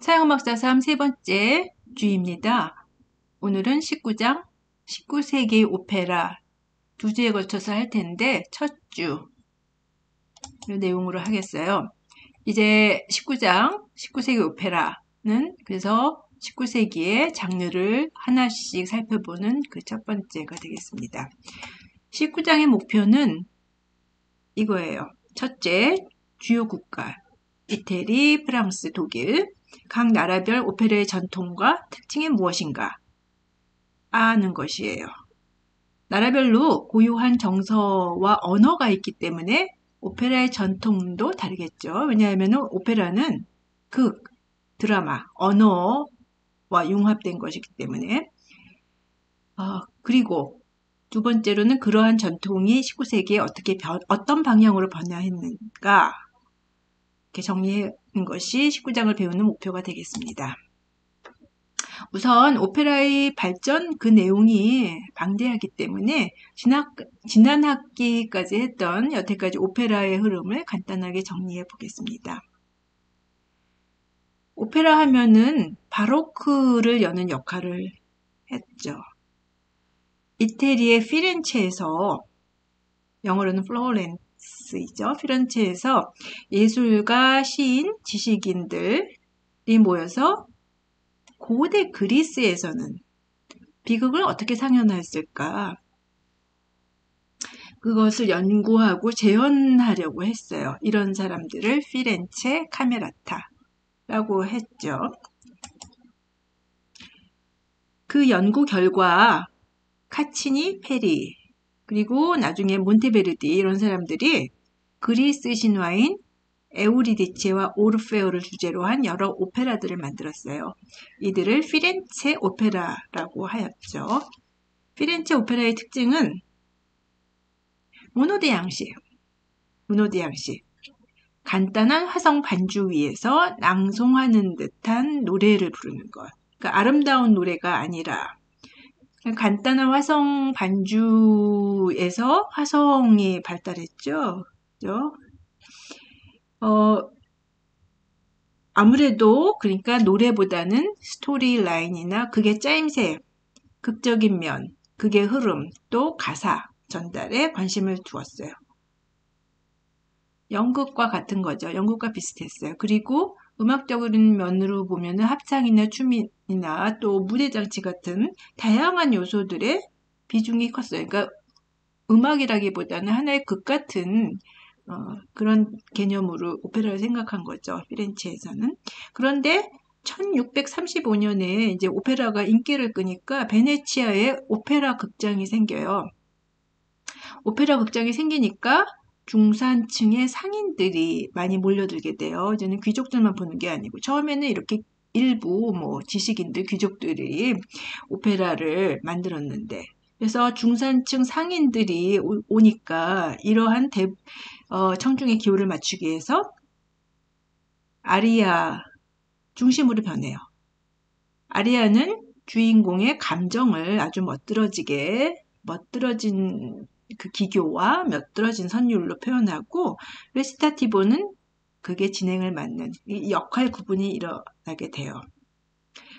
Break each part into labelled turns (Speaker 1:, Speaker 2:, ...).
Speaker 1: 서양음악사삼 세 번째 주입니다. 오늘은 19장 19세기 오페라 두 주에 걸쳐서 할 텐데 첫 주 내용으로 하겠어요. 이제 19장 19세기 오페라는 그래서 19세기의 장르를 하나씩 살펴보는 그 첫 번째가 되겠습니다. 19장의 목표는 이거예요. 첫째, 주요 국가 이태리, 프랑스, 독일 각 나라별 오페라의 전통과 특징이 무엇인가 아는 것이에요. 나라별로 고유한 정서와 언어가 있기 때문에 오페라의 전통도 다르겠죠. 왜냐하면 오페라는 극, 드라마, 언어와 융합된 것이기 때문에 그리고 두 번째로는 그러한 전통이 19세기에 어떤 방향으로 변화했는가 이렇게 정리하는 것이 19장을 배우는 목표가 되겠습니다. 우선 오페라의 발전 그 내용이 방대하기 때문에 지난 학기까지 했던 여태까지 오페라의 흐름을 간단하게 정리해 보겠습니다. 오페라 하면은 바로크를 여는 역할을 했죠. 이태리의 피렌체에서 영어로는 플로렌스이죠. 피렌체에서 예술가, 시인, 지식인들이 모여서 고대 그리스에서는 비극을 어떻게 상연했을까? 그것을 연구하고 재현하려고 했어요. 이런 사람들을 피렌체 카메라타라고 했죠. 그 연구 결과 카치니, 페리, 그리고 나중에 몬테베르디 이런 사람들이 그리스 신화인 에우리디체와 오르페오를 주제로 한 여러 오페라들을 만들었어요. 이들을 피렌체 오페라라고 하였죠. 피렌체 오페라의 특징은 모노디 양식. 간단한 화성 반주 위에서 낭송하는 듯한 노래를 부르는 것. 그러니까 아름다운 노래가 아니라 간단한 화성 반주에서 화성이 발달했죠. 그죠? 아무래도 그러니까 노래보다는 스토리 라인이나 극의 짜임새, 극적인 면, 극의 흐름, 또 가사 전달에 관심을 두었어요. 연극과 같은 거죠. 연극과 비슷했어요. 그리고 음악적인 면으로 보면은 합창이나 춤이나 또 무대 장치 같은 다양한 요소들의 비중이 컸어요. 그러니까 음악이라기보다는 하나의 극 같은 그런 개념으로 오페라를 생각한 거죠. 피렌체에서는. 그런데 1635년에 이제 오페라가 인기를 끄니까 베네치아에 오페라 극장이 생겨요. 오페라 극장이 생기니까 중산층의 상인들이 많이 몰려들게 돼요. 이제는 귀족들만 보는 게 아니고 처음에는 이렇게 일부 지식인들, 귀족들이 오페라를 만들었는데 그래서 중산층 상인들이 오니까 이러한 청중의 기호를 맞추기 위해서 아리아 중심으로 변해요. 아리아는 주인공의 감정을 아주 멋들어진 그 기교와 멋들어진 선율로 표현하고 레시타티보는 그게 진행을 맡는 이 역할 구분이 일어나게 돼요.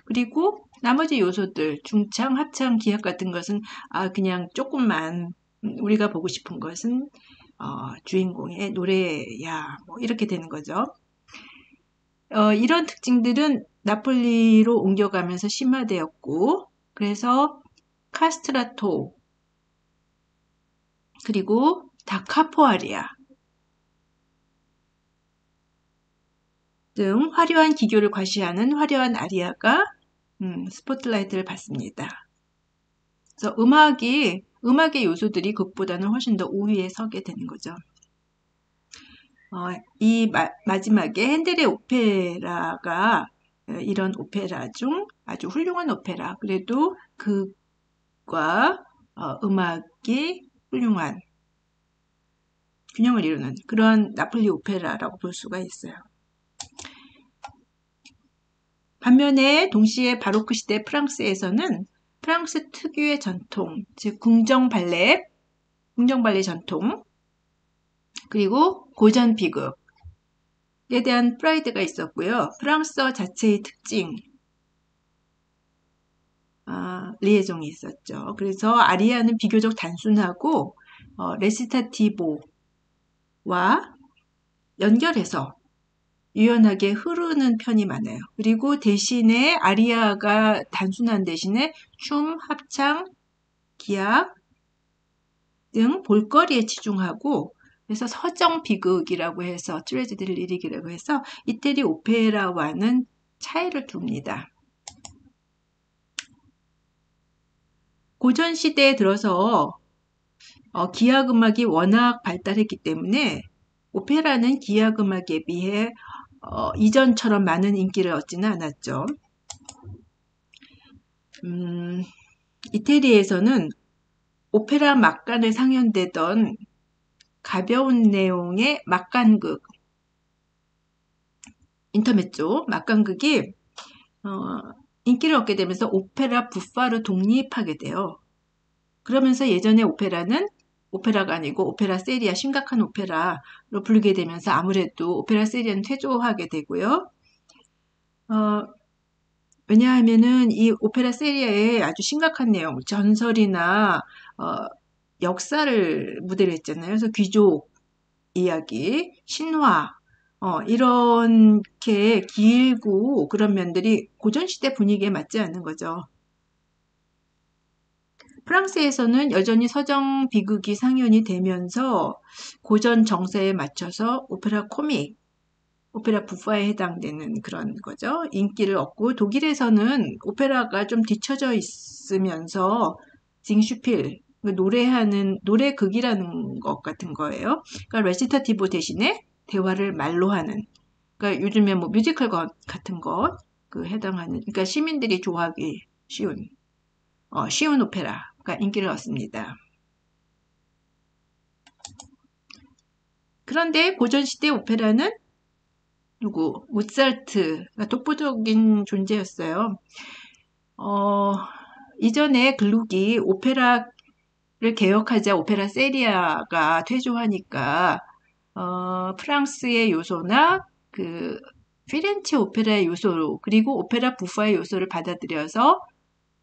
Speaker 1: 그리고 나머지 요소들 중창, 합창, 기악 같은 것은 그냥 조금만 우리가 보고 싶은 것은 주인공의 노래야 이렇게 되는 거죠. 이런 특징들은 나폴리로 옮겨가면서 심화되었고 그래서 카스트라토 그리고 다카포아리아 등 화려한 기교를 과시하는 화려한 아리아가 스포트라이트를 받습니다. 그래서 음악의 요소들이 극보다는 훨씬 더 우위에 서게 되는 거죠. 이 마지막에 핸델의 오페라가 이런 오페라 중 아주 훌륭한 오페라, 그래도 극과 음악이 훌륭한 균형을 이루는 그런 나폴리 오페라라고 볼 수가 있어요. 반면에 동시에 바로크 시대 프랑스에서는 프랑스 특유의 전통, 즉 궁정 발레 전통, 그리고 고전 비극, 대한 프라이드가 있었고요. 프랑스어 자체의 특징, 리에종이 있었죠. 그래서 아리아는 비교적 단순하고 레시타티보와 연결해서 유연하게 흐르는 편이 많아요. 그리고 대신에 아리아가 단순한 대신에 춤, 합창, 기악 등 볼거리에 치중하고 그래서 서정 비극이라고 해서 트레지디 리릭이라고 해서 이태리 오페라와는 차이를 둡니다. 고전 시대에 들어서 기악 음악이 워낙 발달했기 때문에 오페라는 기악 음악에 비해 이전처럼 많은 인기를 얻지는 않았죠. 이태리에서는 오페라 막간에 상연되던 가벼운 내용의 막간극, 인터메조, 막간극이 인기를 얻게 되면서 오페라 부파로 독립하게 돼요. 그러면서 예전에 오페라는 오페라가 아니고 오페라 세리아, 심각한 오페라로 부르게 되면서 아무래도 오페라 세리아는 퇴조하게 되고요. 왜냐하면은 이 오페라 세리아의 아주 심각한 내용, 전설이나 역사를 무대로 했잖아요. 그래서 귀족 이야기, 신화, 이렇게 길고 그런 면들이 고전시대 분위기에 맞지 않는 거죠. 프랑스에서는 여전히 서정 비극이 상연이 되면서 고전 정세에 맞춰서 오페라 코믹, 오페라 부파에 해당되는 그런 거죠. 인기를 얻고 독일에서는 오페라가 좀 뒤처져 있으면서 징슈필, 노래하는 노래극이라는 것 같은 거예요. 그러니까 레시타티보 대신에 대화를 말로 하는. 그러니까 요즘에 뭐 뮤지컬 같은 것 그 해당하는. 그러니까 시민들이 좋아하기 쉬운 오페라가 인기를 얻습니다. 그런데 고전시대 오페라는 모차르트가 독보적인 존재였어요. 이전에 글루기 오페라를 개혁하자 오페라 세리아가 퇴조하니까 프랑스의 요소나 그 피렌체 오페라의 요소 그리고 오페라 부파의 요소를 받아들여서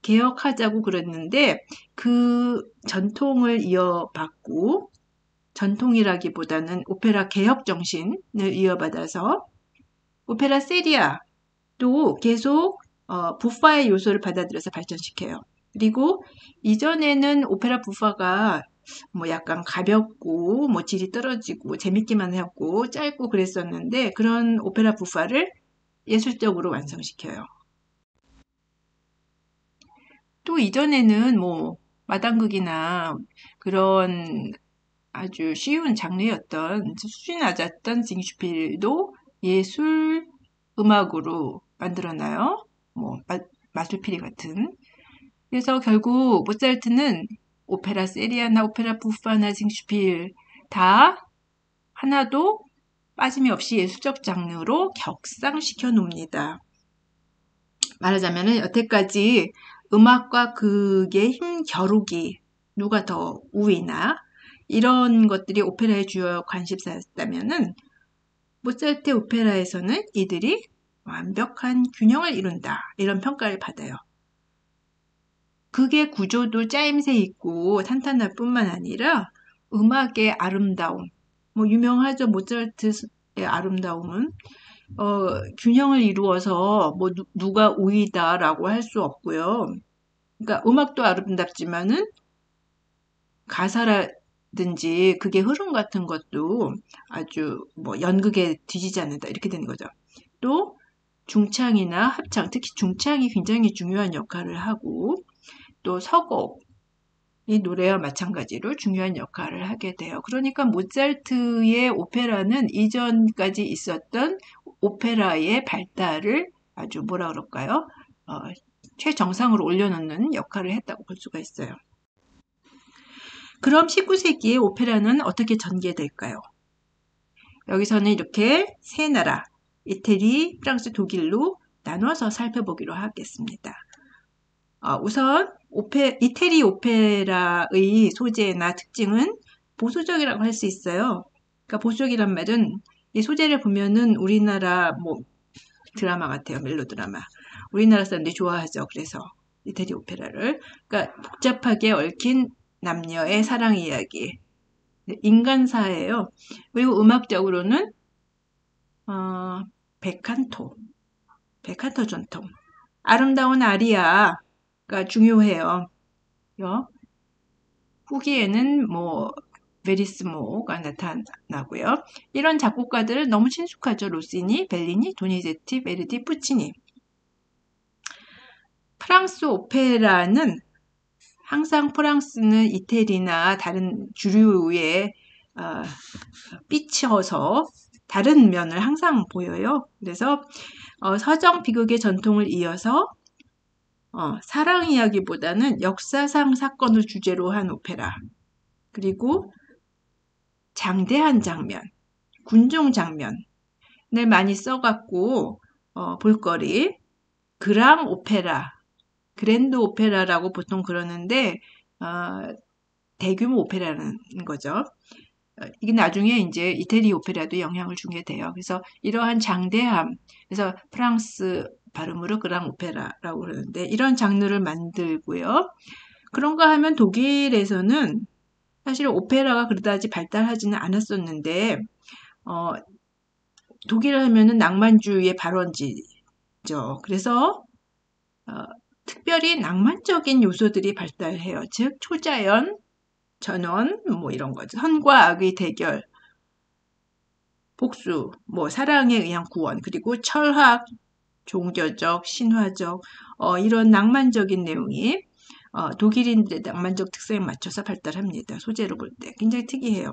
Speaker 1: 개혁하자고 그랬는데 그 전통을 이어받고 전통이라기보다는 오페라 개혁 정신을 이어받아서 오페라 세리아도 계속 부파의 요소를 받아들여서 발전시켜요. 그리고 이전에는 오페라 부파가 뭐 약간 가볍고 뭐 질이 떨어지고 재밌기만 하고 짧고 그랬었는데 그런 오페라 부파를 예술적으로 완성시켜요. 또 이전에는 뭐 마당극이나 그런 아주 쉬운 장르였던 수준 낮았던 징슈필도 예술 음악으로 만들었나요? 뭐 마술피리 같은. 그래서 결국 모차르트는 오페라 세리아나 오페라 부파나 징슈필 다 하나도 빠짐이 없이 예술적 장르로 격상시켜 놓습니다. 말하자면 여태까지 음악과 극의 힘 겨루기 누가 더 우위나 이런 것들이 오페라의 주요 관심사였다면은 모차르트 오페라에서는 이들이 완벽한 균형을 이룬다 이런 평가를 받아요. 극의 구조도 짜임새 있고 탄탄할 뿐만 아니라 음악의 아름다움 뭐 유명하죠. 모차르트의 아름다움은 균형을 이루어서 뭐 누가 우위다라고 할 수 없고요. 그러니까 음악도 아름답지만은 가사라든지 그게 흐름 같은 것도 아주 뭐 연극에 뒤지지 않는다 이렇게 되는 거죠. 또 중창이나 합창, 특히 중창이 굉장히 중요한 역할을 하고 또 서곡 이 노래와 마찬가지로 중요한 역할을 하게 돼요. 그러니까 모차르트의 오페라는 이전까지 있었던 오페라의 발달을 아주 뭐라 그럴까요? 최정상으로 올려놓는 역할을 했다고 볼 수가 있어요. 그럼 19세기의 오페라는 어떻게 전개될까요? 여기서는 이렇게 세 나라, 이태리, 프랑스, 독일로 나눠서 살펴보기로 하겠습니다. 우선 이태리 오페라의 소재나 특징은 보수적이라고 할 수 있어요. 그러니까 보수적이란 말은 이 소재를 보면은 우리나라 뭐 드라마 같아요. 멜로드라마. 우리나라 사람들이 좋아하죠. 그래서 이태리 오페라를. 그러니까 복잡하게 얽힌 남녀의 사랑 이야기. 인간사예요. 그리고 음악적으로는 베칸토 전통. 아름다운 아리아가 중요해요. 후기에는 뭐 베리스모가 나타나고요. 이런 작곡가들은 너무 친숙하죠. 로시니, 벨리니, 도니제티, 베르디, 푸치니. 프랑스 오페라는 항상 프랑스는 이태리나 다른 주류에 삐쳐서 다른 면을 항상 보여요. 그래서 서정 비극의 전통을 이어서 사랑 이야기보다는 역사상 사건을 주제로 한 오페라, 그리고 장대한 장면, 군중 장면을 많이 써갖고 볼거리, 그랑 오페라, 그랜드 오페라라고 보통 그러는데 대규모 오페라라는 거죠. 이게 나중에 이제 이태리 오페라도 영향을 주게 돼요. 그래서 이러한 장대함, 그래서 프랑스 발음으로 그랑 오페라라고 그러는데 이런 장르를 만들고요. 그런가 하면 독일에서는 사실 오페라가 그다지 발달하지는 않았었는데 독일 하면은 낭만주의의 발원지죠. 그래서 특별히 낭만적인 요소들이 발달해요. 즉 초자연, 전원, 뭐 이런 거죠. 선과 악의 대결, 복수, 뭐 사랑에 의한 구원, 그리고 철학, 종교적, 신화적 이런 낭만적인 내용이 독일인들의 낭만적 특성에 맞춰서 발달합니다. 소재로 볼 때 굉장히 특이해요.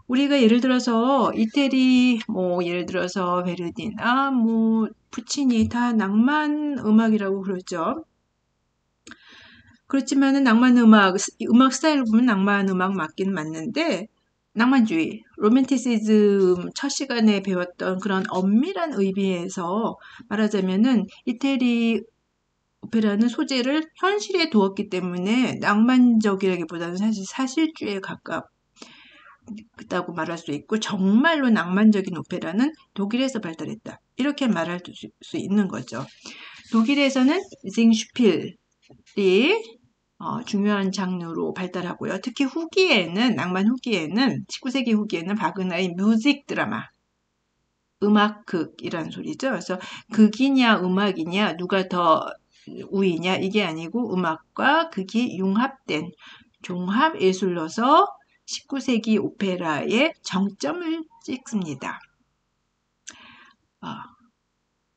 Speaker 1: 우리가 예를 들어서 이태리 뭐 예를 들어서 베르디나 뭐 푸치니 다 낭만 음악이라고 그러죠. 그렇지만은 낭만 음악 스타일을 보면 낭만 음악 맞긴 맞는데 낭만주의, 로맨티시즘 첫 시간에 배웠던 그런 엄밀한 의미에서 말하자면은 이태리 오페라는 소재를 현실에 두었기 때문에 낭만적이라기보다는 사실 사실주의에 가깝다고 말할 수 있고 정말로 낭만적인 오페라는 독일에서 발달했다. 이렇게 말할 수 있는 거죠. 독일에서는 징슈필이 중요한 장르로 발달하고요. 특히 후기에는 낭만 후기에는 19세기 후기에는 바그너의 뮤직 드라마 음악극이라는 소리죠. 그래서 극이냐 음악이냐 누가 더 우위냐 이게 아니고 음악과 극이 융합된 종합 예술로서 19세기 오페라의 정점을 찍습니다.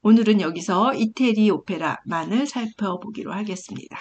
Speaker 1: 오늘은 여기서 이태리 오페라만을 살펴보기로 하겠습니다.